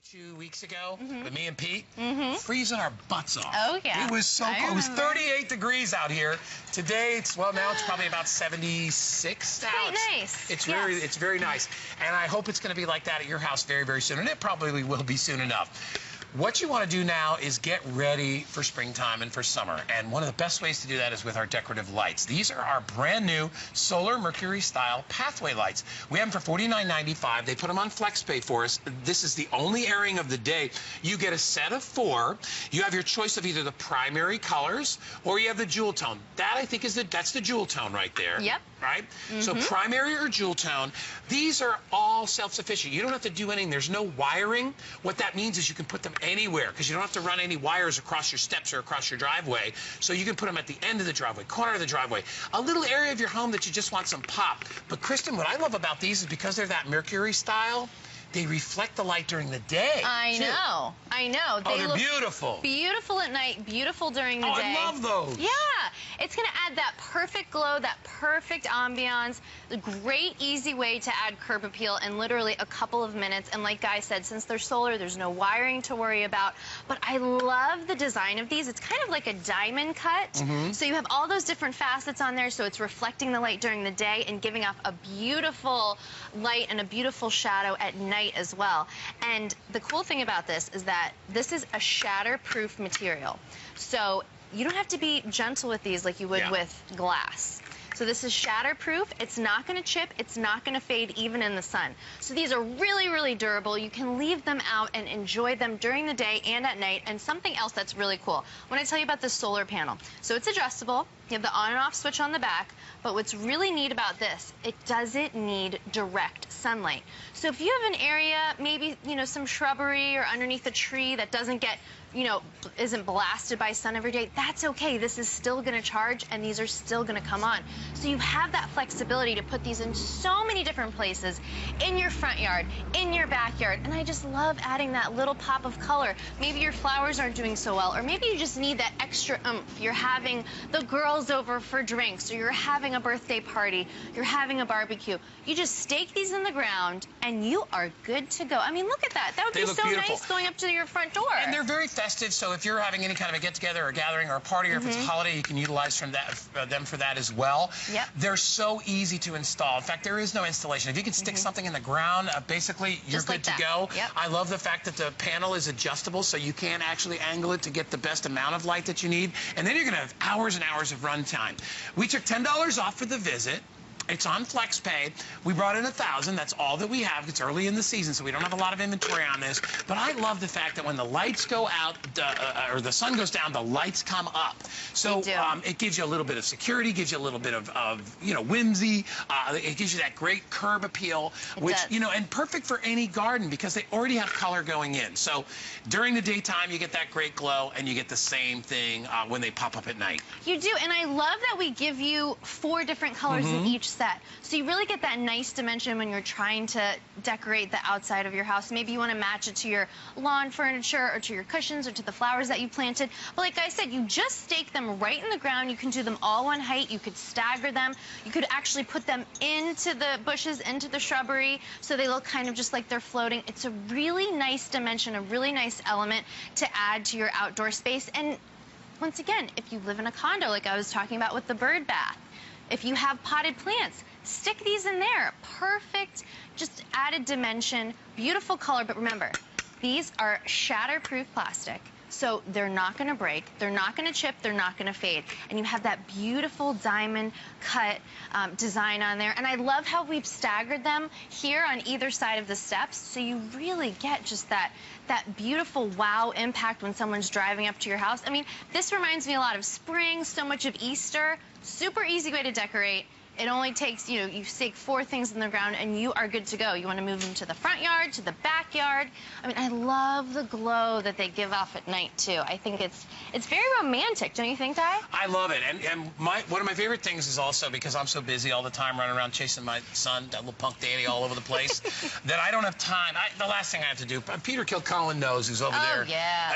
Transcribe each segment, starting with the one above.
2 weeks ago with me and Pete, freezing our butts off. Oh, yeah. It was so cold. It was 38 degrees out here. Today, it's now it's probably about 76 now. Quite nice. It's very nice. And I hope it's going to be like that at your house very, very soon. And it probably will be soon enough. What you want to do now is get ready for springtime and for summer. And one of the best ways to do that is with our decorative lights. These are our brand new solar MercuryStyle pathway lights. We have them for $49.95. They put them on FlexPay for us. This is the only airing of the day. You get a set of 4. You have your choice of either the primary colors or you have the jewel tone. That, I think, that's the jewel tone right there. Yep. Right? So primary or jewel tone. These are all self-sufficient. You don't have to do anything. There's no wiring. What that means is you can put them anywhere because you don't have to run any wires across your steps or across your driveway. So you can put them at the end of the driveway, corner of the driveway, a little area of your home that you just want some pop. But Kristen, what I love about these is because they're that Mercury style, they reflect the light during the day. I know. They're beautiful. Beautiful at night, beautiful during the day. I love those. Yeah, it's going to add that perfect glow, that perfect ambiance, the great, easy way to add curb appeal in literally a couple of minutes. And like Guy said, since they're solar, there's no wiring to worry about. But I love the design of these. It's kind of like a diamond cut. So you have all those different facets on there, so it's reflecting the light during the day and giving off a beautiful light and a beautiful shadow at night as well. And the cool thing about this is that this is a shatter-proof material. So you don't have to be gentle with these like you would with glass. So this is shatter-proof. It's not going to chip. It's not going to fade even in the sun. So these are really, really durable. You can leave them out and enjoy them during the day and at night. And something else that's really cool, when I tell you about this solar panel. So it's adjustable. You have the on and off switch on the back. But what's really neat about this, it doesn't need direct sunlight. So if you have an area, maybe, some shrubbery or underneath a tree that doesn't get, isn't blasted by sun every day, that's okay. This is still going to charge, and these are still going to come on. So you have that flexibility to put these in so many different places, in your front yard, in your backyard, and I just love adding that little pop of color. Maybe your flowers aren't doing so well, or maybe you just need that extra oomph. You're having the girls over for drinks, or you're having a birthday party, you're having a barbecue. You just stake these in the ground, and you are good to go. I mean, look at that. That would be so nice going up to your front door. And they're very festive, so if you're having any kind of a get-together or gathering or a party, or if it's a holiday, you can utilize them for that as well. They're so easy to install. In fact, there is no installation. If you can stick something in the ground, basically, you're good to go. I love the fact that the panel is adjustable, so you can actually angle it to get the best amount of light that you need. And then you're going to have hours and hours of run time. We took $10 off for the visit. It's on FlexPay. We brought in 1,000. That's all that we have. It's early in the season, so we don't have a lot of inventory on this. But I love the fact that when the lights go out, or the sun goes down, the lights come up. So it gives you a little bit of security, gives you a little bit of whimsy. It gives you that great curb appeal, which, and perfect for any garden because they already have color going in. So during the daytime, you get that great glow, and you get the same thing when they pop up at night. You do, and I love that we give you 4 different colors in each set. So you really get that nice dimension when you're trying to decorate the outside of your house. Maybe you want to match it to your lawn furniture or to your cushions or to the flowers that you planted. But like I said, you just stake them right in the ground. You can do them all one height. You could stagger them. You could actually put them into the bushes, into the shrubbery, so they look kind of just like they're floating. It's a really nice dimension, a really nice element to add to your outdoor space. And once again, if you live in a condo, like I was talking about with the bird bath, if you have potted plants, stick these in there. Perfect, just added dimension, beautiful color. But remember, these are shatterproof plastic, so they're not going to break, they're not going to chip, they're not going to fade. And you have that beautiful diamond cut design on there. And I love how we've staggered them here on either side of the steps, so you really get just that beautiful wow impact when someone's driving up to your house. I mean, this reminds me a lot of spring, so much of Easter. Super easy way to decorate. It only takes, you stake 4 things in the ground and you are good to go. You want to move them to the front yard, to the backyard. I mean, I love the glow that they give off at night, too. I think it's very romantic, don't you think, Di? I love it. And one of my favorite things is also, because I'm so busy all the time running around chasing my son, that little punk Danny, all over the place, that I don't have time. The last thing I have to do, Peter Kilcullen knows, who's over there. Oh, yeah.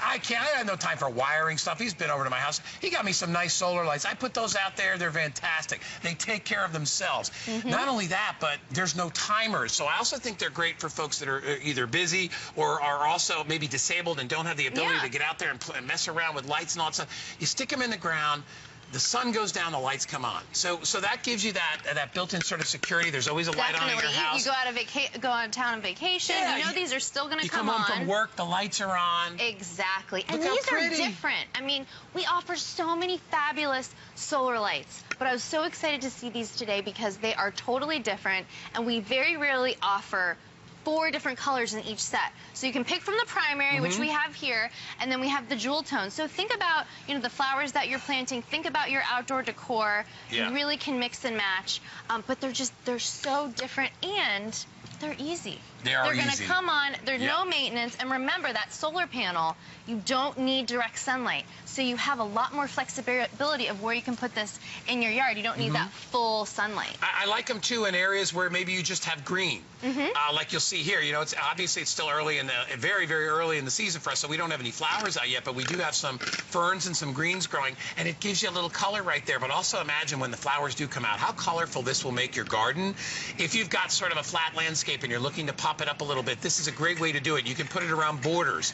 I have no time for wiring stuff. He's been over to my house. He got me some nice solar lights. I put those out there. They're fantastic. They take care of themselves. Not only that, but there's no timers. So I also think they're great for folks that are either busy or are also maybe disabled and don't have the ability to get out there and mess around with lights and all that stuff. You stick them in the ground. The sun goes down, the lights come on. So that gives you that built-in sort of security. There's always a light on in your house. You go out of town on vacation. Yeah, you know these are still going to come on. You come home from work, the lights are on. Exactly. And these are different. I mean, we offer so many fabulous solar lights. But I was so excited to see these today because they are totally different. And we very rarely offer 4 different colors in each set. So you can pick from the primary, which we have here, and then we have the jewel tones. So think about, you know, the flowers that you're planting. Think about your outdoor decor. You really can mix and match. But they're so different, and they're easy. They're going to come on. There's no maintenance. And remember, that solar panel, you don't need direct sunlight. So you have a lot more flexibility of where you can put this in your yard. You don't need that full sunlight. I like them, too, in areas where maybe you just have green. Like you'll see here. You know, obviously it's still early in the, very, very early in the season for us, so we don't have any flowers out yet, but we do have some ferns and some greens growing, and it gives you a little color right there. But also imagine when the flowers do come out, how colorful this will make your garden. If you've got sort of a flat landscape and you're looking to pop it up a little bit, this is a great way to do it. You can put it around borders,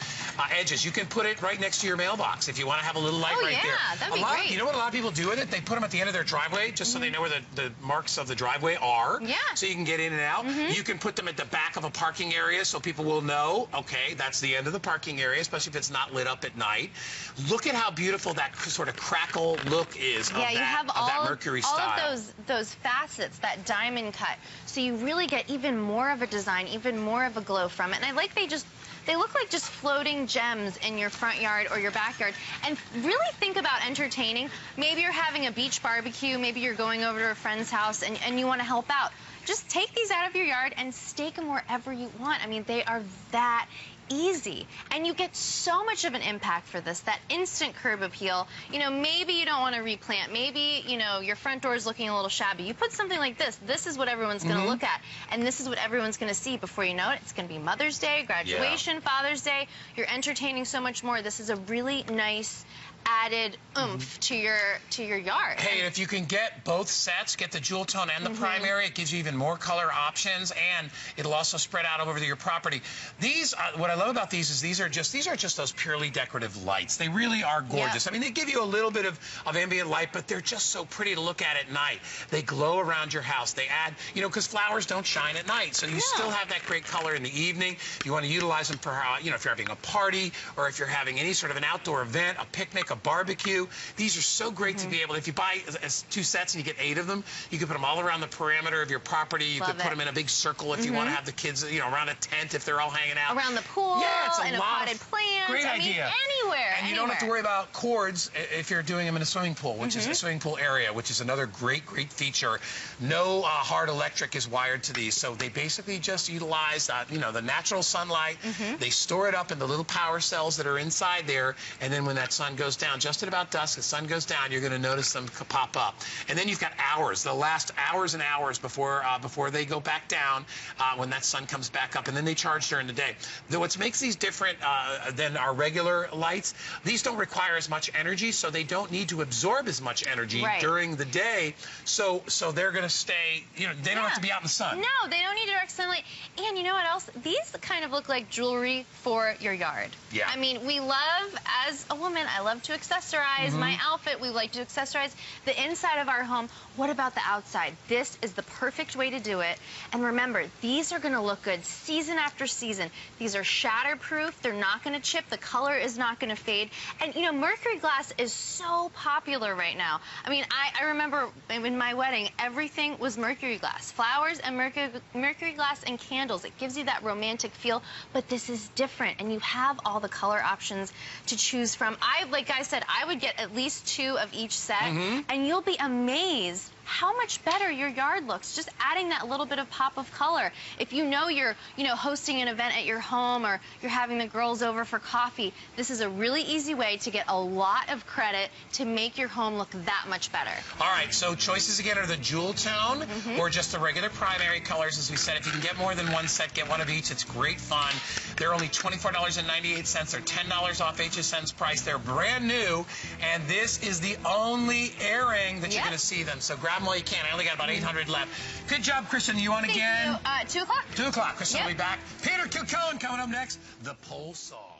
edges. You can put it right next to your mailbox if you want to have a little light right there. That'd be great. You know what a lot of people do with it? They put them at the end of their driveway just so they know where the marks of the driveway are. So you can get in and out. You can put them at the back of a parking area so people will know, okay, that's the end of the parking area, especially if it's not lit up at night. Look at how beautiful that sort of crackle look is of that MercuryStyle. All of those facets, that diamond cut. So you really get even more of a design, even more of a glow from it. And I like they look like just floating gems in your front yard or your backyard. And really think about entertaining. Maybe you're having a beach barbecue, maybe you're going over to a friend's house and you want to help out. Just take these out of your yard and stake them wherever you want. I mean, they are that easy, and you get so much of an impact for this, that instant curb appeal. You know, maybe you don't want to replant, maybe, you know, your front door is looking a little shabby. You put something like this is what everyone's going to look at, and this is what everyone's going to see. Before you know it, it's going to be Mother's Day, graduation, Father's Day. You're entertaining so much more. This is a really nice added oomph to your yard. Hey, and if you can get both sets, get the jewel tone and the primary, it gives you even more color options, and it'll also spread out over your property. These, what I love about these is these are just those purely decorative lights. They really are gorgeous. I mean, they give you a little bit of ambient light, but they're just so pretty to look at night. They glow around your house. They add, you know, because flowers don't shine at night, so you still have that great color in the evening. You want to utilize them for, you know, if you're having a party or if you're having any sort of an outdoor event, a picnic, a barbecue. These are so great to be able, if you buy 2 sets and you get 8 of them, you can put them all around the perimeter of your property. You could put them in a big circle if you want to have the kids, you know, around a tent if they're all hanging out. Around the pool, in a potted plant. Great I idea. mean, anywhere. And you don't have to worry about cords if you're doing them in a swimming pool, which is a swimming pool area, which is another great feature. No hard electric is wired to these, so they basically just utilize, you know, the natural sunlight. They store it up in the little power cells that are inside there, and then when that sun goes down, just at about dusk, the sun goes down, you're going to notice them pop up. And then you've got hours. They'll last hours and hours before they go back down when that sun comes back up, and then they charge during the day. Though what makes these different than our regular lights, these don't require as much energy, so they don't need to absorb as much energy during the day. So they're going to stay, you know, they don't have to be out in the sun. No, they don't need direct sunlight. And you know what else? These kind of look like jewelry for your yard. I mean, we love, as a woman, I love to accessorize my outfit. We like to accessorize the inside of our home. What about the outside? This is the perfect way to do it. And remember, these are going to look good season after season. These are shatterproof. They're not going to chip. The color is not going to fade. And, you know, Mercury glass is so popular right now. I mean, I remember in my wedding, everything was Mercury glass. Flowers and Mercury glass and candles. It gives you that romantic feel, but this is different. And you have all the color options to choose from. Like I said, I would get at least 2 of each set, and you'll be amazed how much better your yard looks, just adding that little bit of pop of color. If you know you're, hosting an event at your home or you're having the girls over for coffee, this is a really easy way to get a lot of credit to make your home look that much better. All right, so choices again are the jewel tone or just the regular primary colors. As we said, if you can get more than 1 set, get 1 of each. It's great fun. They're only $24.98. They're $10 off HSN's price. They're brand new, and this is the only airing that you're going to see them. So grab Grab them while you can. I only got about 800 left. Good job, Kristen. You on again? Thank you. 2 o'clock. 2 o'clock. Kristen will be back. Peter Cucone coming up next. The Pole Saw.